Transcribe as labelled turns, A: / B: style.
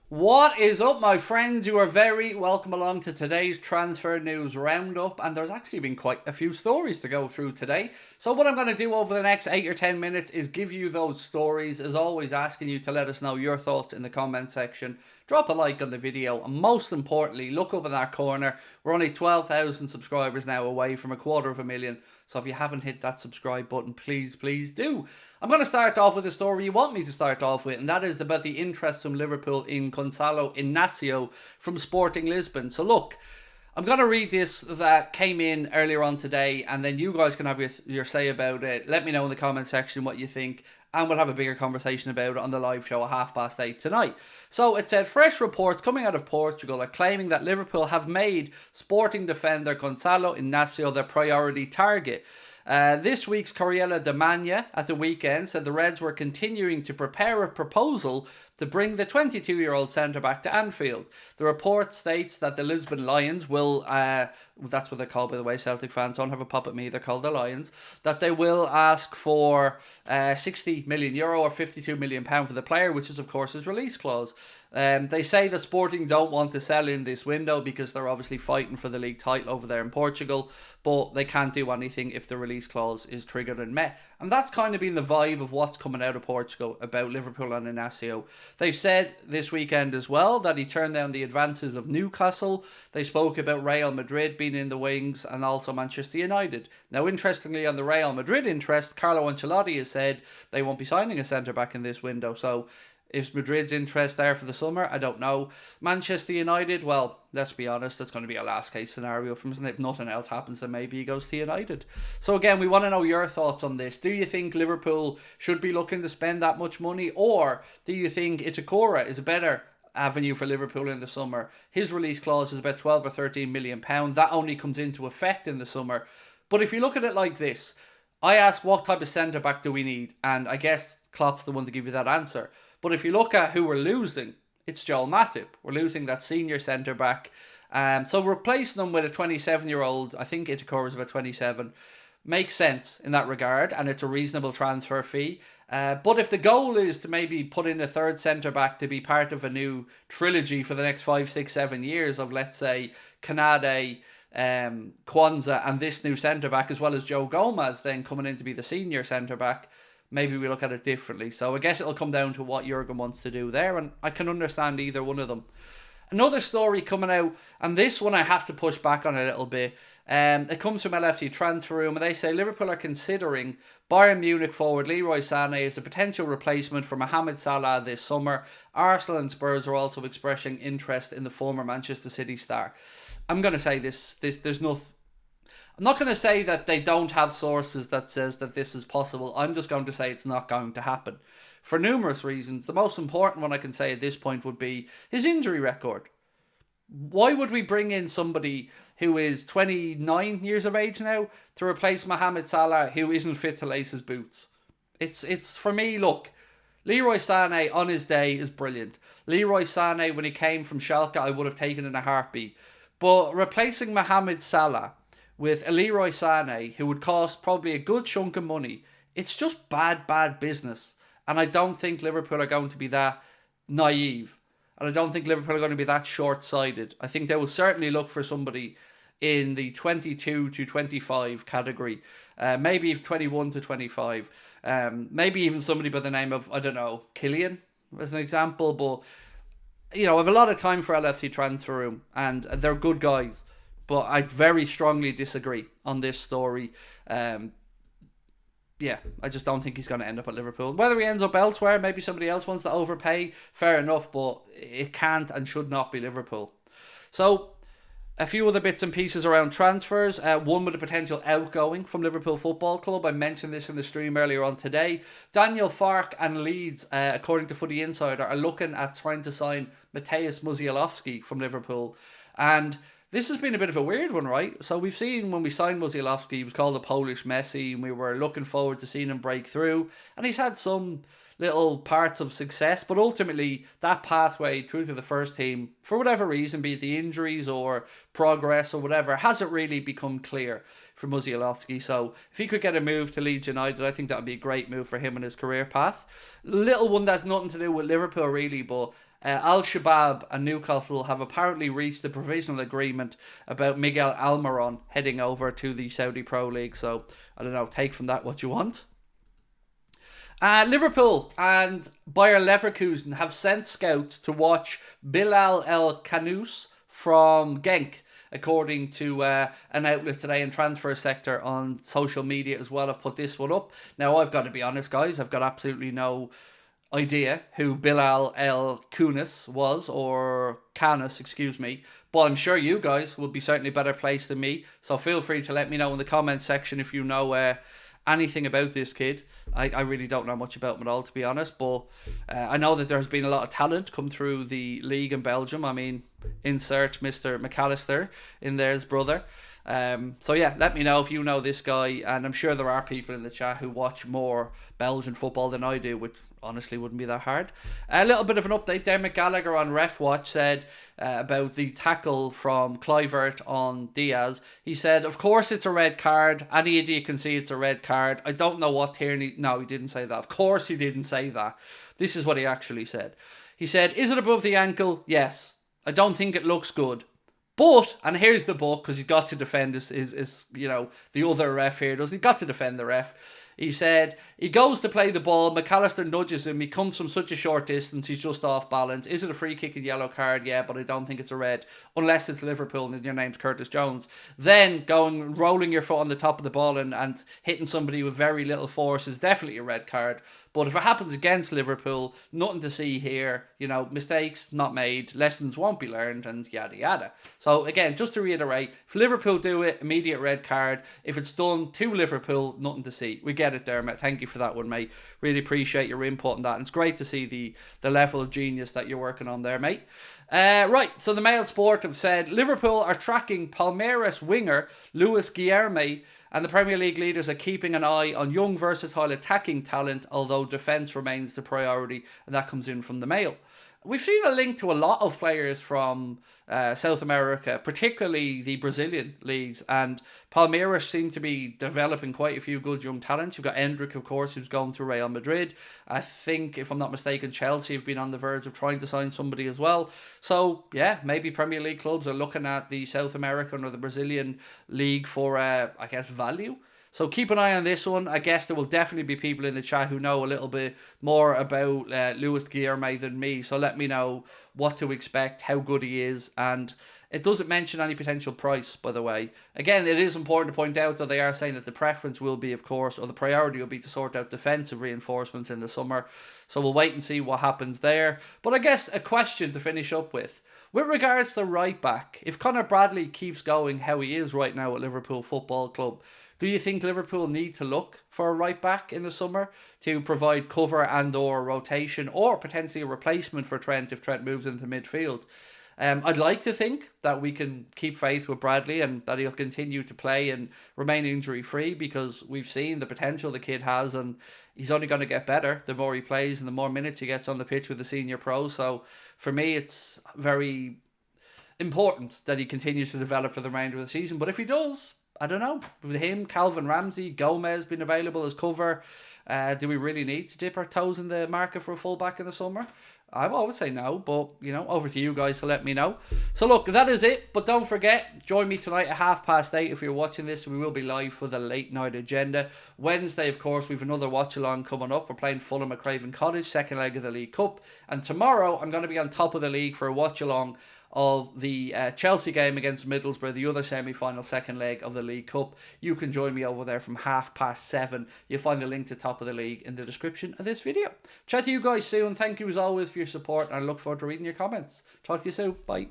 A: What is up, my friends? You are very welcome along to today's transfer news roundup, and there's actually been quite a few stories to go through today. So what I'm going to do over the next 8 or 10 minutes is give you those stories, as always asking you to let us know your thoughts in the comment section. Drop a like on the video, and most importantly, look up in that corner. We're only 12,000 subscribers now away from 250,000, so if you haven't hit that subscribe button, please do. I'm going to start off with a story you want me to start off with, and that is about the interest from Liverpool in Gonzalo Inacio from Sporting Lisbon. So look, I'm going to read this that came in earlier on today, and then you guys can have your say about it. Let me know in the comment section what you think, and we'll have a bigger conversation about it on the live show at 8:30 tonight. So it said, fresh reports coming out of Portugal are claiming that Liverpool have made Sporting defender Gonzalo Inacio their priority target. This week's Corriere de Manha at the weekend said the Reds were continuing to prepare a proposal to bring the 22-year-old centre-back to Anfield. The report states that the Lisbon Lions will, that's what they're called by the way, Celtic fans, don't have a pop at me, they're called the Lions, that they will ask for €60 million or £52 million for the player, which is of course his release clause. They say the Sporting don't want to sell in this window because they're obviously fighting for the league title over there in Portugal, but they can't do anything if the release clause is triggered and met. And that's kind of been the vibe of what's coming out of Portugal about Liverpool and Inacio. They've said this weekend as well that he turned down the advances of Newcastle. They spoke about Real Madrid being in the wings and also Manchester United. Now, interestingly, on the Real Madrid interest, Carlo Ancelotti has said they won't be signing a centre-back in this window. So is Madrid's interest there for the summer? I don't know. Manchester United, well, let's be honest, that's going to be a last case scenario from him. If nothing else happens, then maybe he goes to United. So again, we want to know your thoughts on this. Do you think Liverpool should be looking to spend that much money? Or do you think Itakura is a better avenue for Liverpool in the summer? His release clause is about 12 or 13 million pounds. That only comes into effect in the summer. But if you look at it like this, I ask what type of centre-back do we need? And I guess Klopp's the one to give you that answer. But if you look at who we're losing, it's Joel Matip. We're losing that senior centre-back. So replacing them with a 27-year-old, I think Itakura is about 27, makes sense in that regard, and it's a reasonable transfer fee. But if the goal is to maybe put in a third centre-back to be part of a new trilogy for the next 5, 6, 7 years of, let's say, Kanade, Kwanzaa, and this new centre-back, as well as Joe Gomez then coming in to be the senior centre-back, maybe we look at it differently. So I guess it'll come down to what Jurgen wants to do there, and I can understand either one of them. Another story coming out, and this one I have to push back on a little bit. It comes from LFC Transfer Room, and they say Liverpool are considering Bayern Munich forward Leroy Sane as a potential replacement for Mohamed Salah this summer. Arsenal and Spurs are also expressing interest in the former Manchester City star. I'm going to say this there's no... I'm not going to say that they don't have sources that says that this is possible. I'm just going to say it's not going to happen. For numerous reasons. The most important one I can say at this point would be his injury record. Why would we bring in somebody who is 29 years of age now to replace Mohamed Salah, who isn't fit to lace his boots? It's for me, look, Leroy Sane on his day is brilliant. Leroy Sane, when he came from Schalke, I would have taken in a heartbeat. But replacing Mohamed Salah with a Leroy Sane, who would cost probably a good chunk of money, it's just bad business. And I don't think Liverpool are going to be that naive. And I don't think Liverpool are going to be that short-sighted. I think they will certainly look for somebody in the 22 to 25 category. Maybe even 21 to 25. Maybe even somebody by the name of, I don't know, Killian, as an example. But, you know, I have a lot of time for LFC Transfer Room, and they're good guys. But I very strongly disagree on this story. Yeah, I just don't think he's going to end up at Liverpool. Whether he ends up elsewhere, maybe somebody else wants to overpay, fair enough, but it can't and should not be Liverpool. So, a few other bits and pieces around transfers. One with a potential outgoing from Liverpool Football Club. I mentioned this in the stream earlier on today. Daniel Farke and Leeds, according to Footy Insider, are looking at trying to sign Mateusz Musialowski from Liverpool. And this has been a bit of a weird one, right? So we've seen when we signed Musialowski, he was called the Polish Messi, and we were looking forward to seeing him break through. And he's had some little parts of success, but ultimately that pathway through to the first team, for whatever reason, be it the injuries or progress or whatever, hasn't really become clear for Musialowski. So if he could get a move to Leeds United, I think that would be a great move for him and his career path. Little one that's nothing to do with Liverpool really, but Al-Shabaab and Newcastle have apparently reached a provisional agreement about Miguel Almiron heading over to the Saudi Pro League. So, I don't know, take from that what you want. Liverpool and Bayer Leverkusen have sent scouts to watch Bilal El Kanous from Genk, according to an outlet today in transfer sector on social media as well. I've put this one up. Now, I've got to be honest, guys, I've got absolutely no idea who Bilal El Kunis was, or Canis, excuse me, but I'm sure you guys will be certainly better placed than me, so feel free to let me know in the comments section if you know anything about this kid. I really don't know much about him at all, to be honest, but I know that there's been a lot of talent come through the league in Belgium. I mean, insert Mr. McAllister in there, his brother. So yeah, let me know if you know this guy, and I'm sure there are people in the chat who watch more Belgian football than I do, which honestly wouldn't be that hard. A little bit of an update there. Gallagher on Ref Watch said about the tackle from Kluivert on Diaz. He said, of course it's a red card. Any idiot can see it's a red card. I don't know what Tierney... No, he didn't say that. Of course he didn't say that. This is what he actually said. He said, is it above the ankle? Yes. I don't think it looks good. But, and here's the but, because he's got to defend his you know, the other ref here, doesn't he? Got to defend the ref. He said, he goes to play the ball, McAllister nudges him, he comes from such a short distance, he's just off balance. Is it a free kick and yellow card? Yeah, but I don't think it's a red, unless it's Liverpool and your name's Curtis Jones. Then rolling your foot on the top of the ball and hitting somebody with very little force is definitely a red card. But if it happens against Liverpool, nothing to see here. You know, mistakes not made, lessons won't be learned, and yada yada. So again, just to reiterate, if Liverpool do it, immediate red card. If it's done to Liverpool, nothing to see. We get it there, mate. Thank you for that one, mate. Really appreciate your input on that. And it's great to see the level of genius that you're working on there, mate. Right, so the Mail Sport have said Liverpool are tracking Palmeiras winger Luis Guilherme, and the Premier League leaders are keeping an eye on young, versatile attacking talent, although defence remains the priority, and that comes in from the Mail. We've seen a link to a lot of players from South America, particularly the Brazilian leagues, and Palmeiras seem to be developing quite a few good young talents. You've got Endrick, of course, who's going to Real Madrid. I think, if I'm not mistaken, Chelsea have been on the verge of trying to sign somebody as well. So, yeah, maybe Premier League clubs are looking at the South American or the Brazilian league for, I guess, value. So keep an eye on this one. I guess there will definitely be people in the chat who know a little bit more about Luis Guilherme than me. So let me know what to expect, how good he is. And it doesn't mention any potential price, by the way. Again, it is important to point out that they are saying that the preference will be, of course, or the priority will be to sort out defensive reinforcements in the summer. So we'll wait and see what happens there. But I guess a question to finish up with. With regards to right back, if Conor Bradley keeps going how he is right now at Liverpool Football Club, do you think Liverpool need to look for a right back in the summer to provide cover and or rotation, or potentially a replacement for Trent if Trent moves into midfield? I'd like to think that we can keep faith with Bradley and that he'll continue to play and remain injury free, because we've seen the potential the kid has, and he's only going to get better the more he plays and the more minutes he gets on the pitch with the senior pros. So for me, it's very important that he continues to develop for the remainder of the season. But if he does, I don't know. With him, Calvin Ramsey, Gomez being available as cover, do we really need to dip our toes in the market for a fullback in the summer? I would say no, but, you know, over to you guys to let me know. So, look, that is it. But don't forget, join me tonight at 8:30 if you're watching this. We will be live for the late night agenda. Wednesday, of course, we have another watch-along coming up. We're playing Fulham at Craven Cottage, second leg of the League Cup. And tomorrow, I'm going to be on top of the league for a watch-along of the Chelsea game against Middlesbrough, the other semi-final second leg of the League Cup. You can join me over there from 7:30. You'll find the link to top of the league in the description of this video. Chat to you guys soon. Thank you as always for your support, and I look forward to reading your comments. Talk to you soon. Bye.